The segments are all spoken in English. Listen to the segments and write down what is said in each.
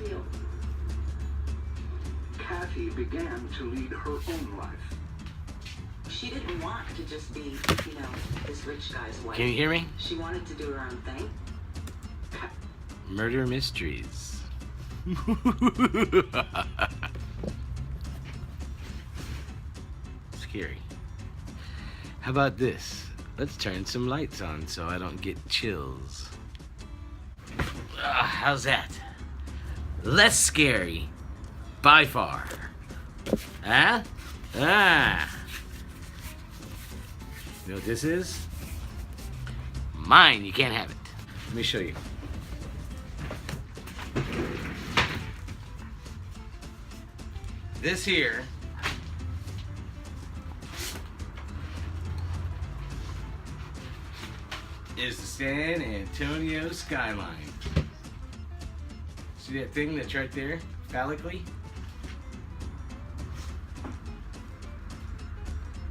feel? Kathy began to lead her own life. She didn't want to just be, this rich guy's wife. Can you hear me? She wanted to do her own thing. Murder mysteries. Scary. How about this? Let's turn some lights on so I don't get chills. How's that? Less scary. By far. Huh? You know what this is? Mine. You can't have it. Let me show you. This here is the San Antonio skyline. See that thing that's right there, phallically?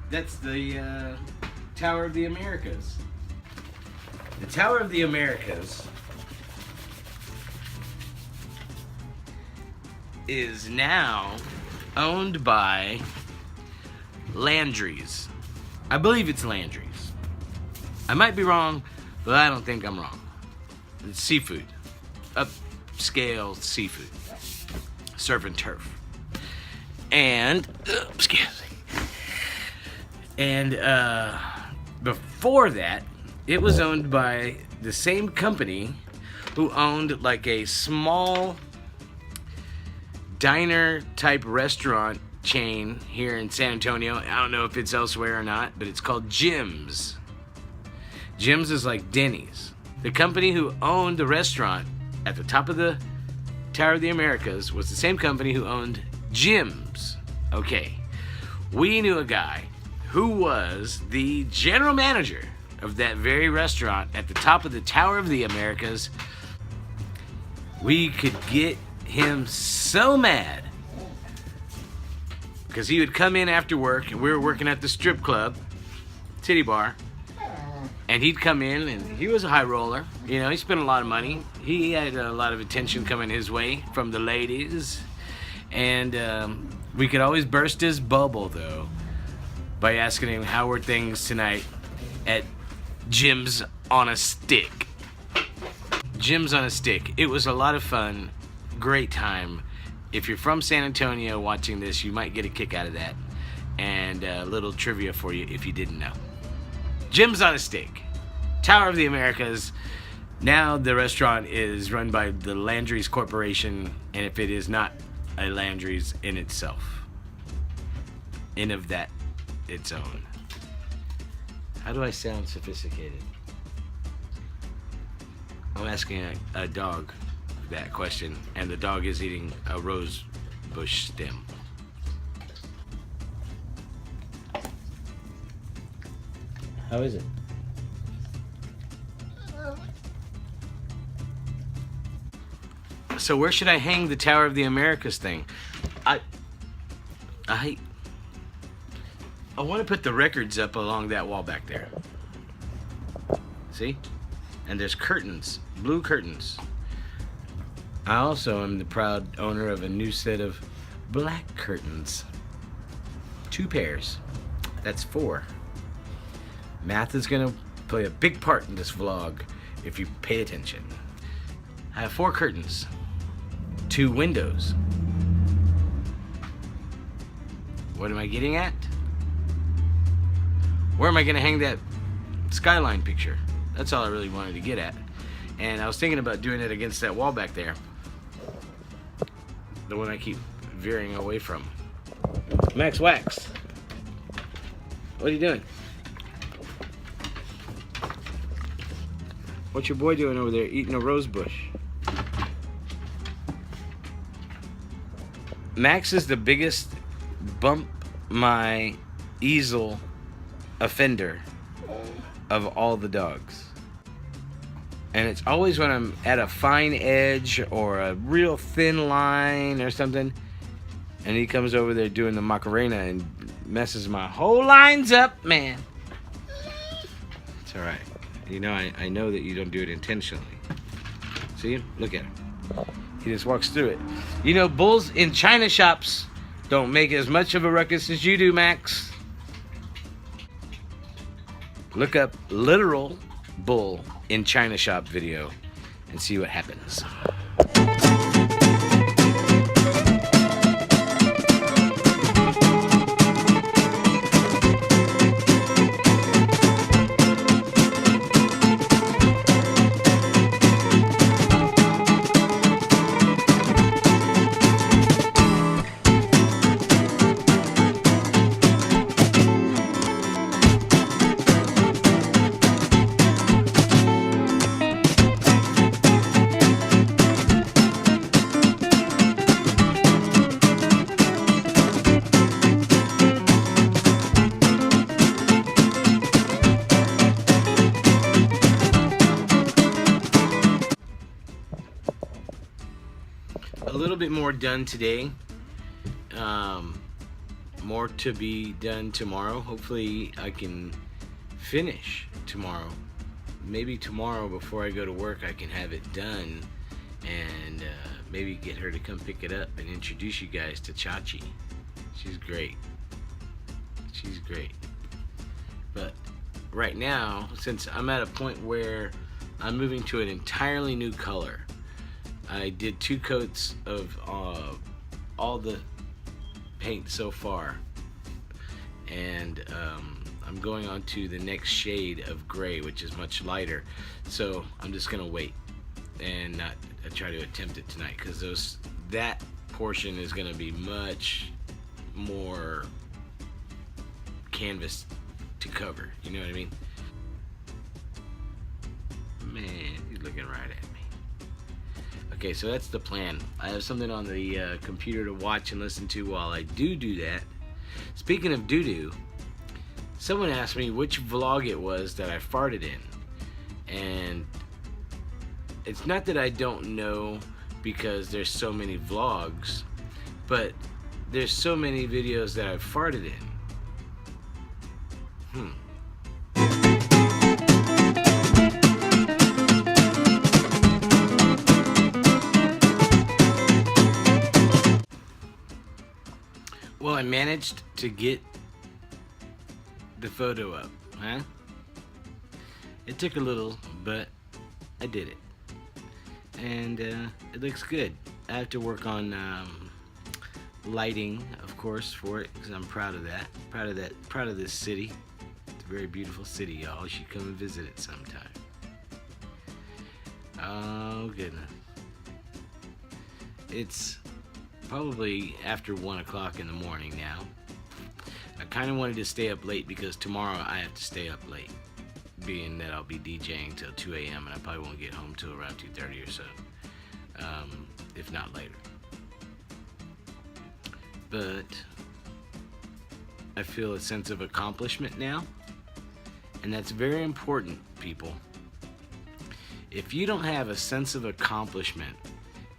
That's the Tower of the Americas. The Tower of the Americas is now owned by Landry's. I believe it's Landry's. I might be wrong, but I don't think I'm wrong. It's seafood. Upscale seafood. Surf and turf. And, excuse me. And before that, it was owned by the same company who owned like a small diner type restaurant chain here in San Antonio. I don't know if it's elsewhere or not, but it's called Jim's. Jim's is like Denny's. The company who owned the restaurant at the top of the Tower of the Americas was the same company who owned Jim's. Okay, we knew a guy who was the general manager of that very restaurant at the top of the Tower of the Americas. We could get him so mad because he would come in after work and we were working at the strip club, Titty Bar, and he'd come in and he was a high roller. He spent a lot of money. He had a lot of attention coming his way from the ladies, and we could always burst his bubble though by asking him how were things tonight at Jim's on a Stick. Jim's on a Stick. It was a lot of fun. Great time. If you're from San Antonio watching this, you might get a kick out of that. And a little trivia for you if you didn't know. Jim's on a Stick. Tower of the Americas. Now the restaurant is run by the Landry's Corporation, and if it is not a Landry's in itself. In of that its own. How do I sound sophisticated? I'm asking a dog that question, and the dog is eating a rose bush stem. How is it? So where should I hang the Tower of the Americas thing? I want to put the records up along that wall back there. See? And there's curtains, blue curtains. I also am the proud owner of a new set of black curtains. 2 pairs. That's 4. Math is gonna play a big part in this vlog if you pay attention. I have 4 curtains, 2 windows. What am I getting at? Where am I gonna hang that skyline picture? That's all I really wanted to get at. And I was thinking about doing it against that wall back there. The one I keep veering away from. Max Wax. What are you doing? What's your boy doing over there eating a rose bush? Max is the biggest bump my easel offender of all the dogs. And it's always when I'm at a fine edge or a real thin line or something, and he comes over there doing the Macarena and messes my whole lines up, man. It's all right. I know that you don't do it intentionally. See him? Look at him. He just walks through it. You know, bulls in China shops don't make as much of a ruckus as you do, Max. Look up literal bull in China shop video and see what happens. A little bit more done today. More to be done tomorrow. Hopefully I can finish tomorrow. Maybe tomorrow before I go to work I can have it done and maybe get her to come pick it up and introduce you guys to Chachi. She's great. She's great. But right now, since I'm at a point where I'm moving to an entirely new color, I did 2 coats of all the paint so far, and I'm going on to the next shade of gray, which is much lighter. So I'm just gonna wait and not try to attempt it tonight, because that portion is gonna be much more canvas to cover. You know what I mean? Man, he's looking right at me. Okay, so that's the plan. I have something on the computer to watch and listen to while I do that. Speaking of doo-doo, someone asked me which vlog it was that I farted in. And it's not that I don't know, because there's so many vlogs, but there's so many videos that I've farted in. Well, I managed to get the photo up, huh? It took a little, but I did it. And it looks good. I have to work on lighting, of course, for it, because I'm proud of that. Proud of this city. It's a very beautiful city, y'all. You should come and visit it sometime. Oh, goodness. It's probably after 1 o'clock in the morning now. I kind of wanted to stay up late because tomorrow I have to stay up late, being that I'll be DJing till 2 a.m. and I probably won't get home till around 2:30 or so, if not later. But I feel a sense of accomplishment now, and that's very important, people. If you don't have a sense of accomplishment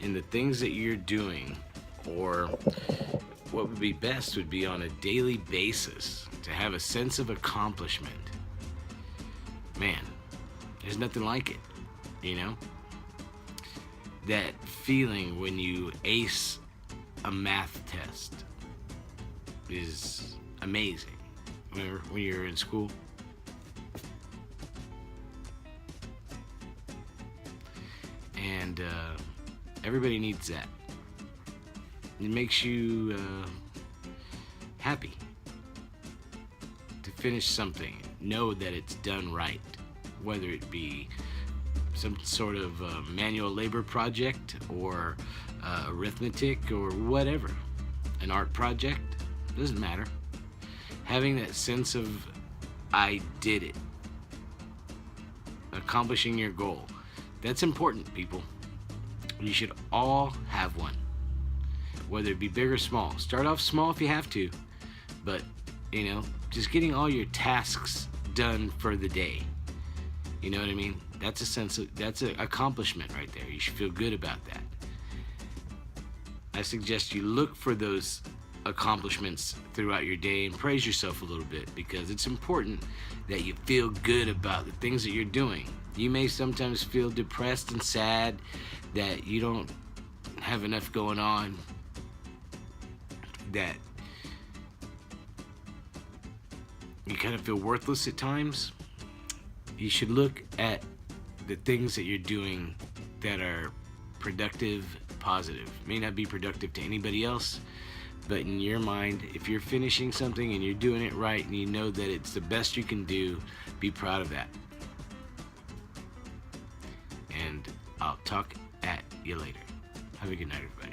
in the things that you're doing, or what would be best would be on a daily basis to have a sense of accomplishment, man, there's nothing like it, you know? That feeling when you ace a math test is amazing. Remember when you're in school? And everybody needs that. It makes you happy to finish something, know that it's done right, whether it be some sort of manual labor project or arithmetic or whatever, an art project, doesn't matter. Having that sense of I did it, accomplishing your goal, that's important, people. You should all have one, whether it be big or small. Start off small if you have to, but you know, just getting all your tasks done for the day. You know what I mean? That's an accomplishment right there. You should feel good about that. I suggest you look for those accomplishments throughout your day and praise yourself a little bit, because it's important that you feel good about the things that you're doing. You may sometimes feel depressed and sad that you don't have enough going on that you kind of feel worthless at times, you should look at the things that you're doing that are productive, positive. May not be productive to anybody else, but in your mind, if you're finishing something and you're doing it right and you know that it's the best you can do, be proud of that. And I'll talk at you later. Have a good night, everybody.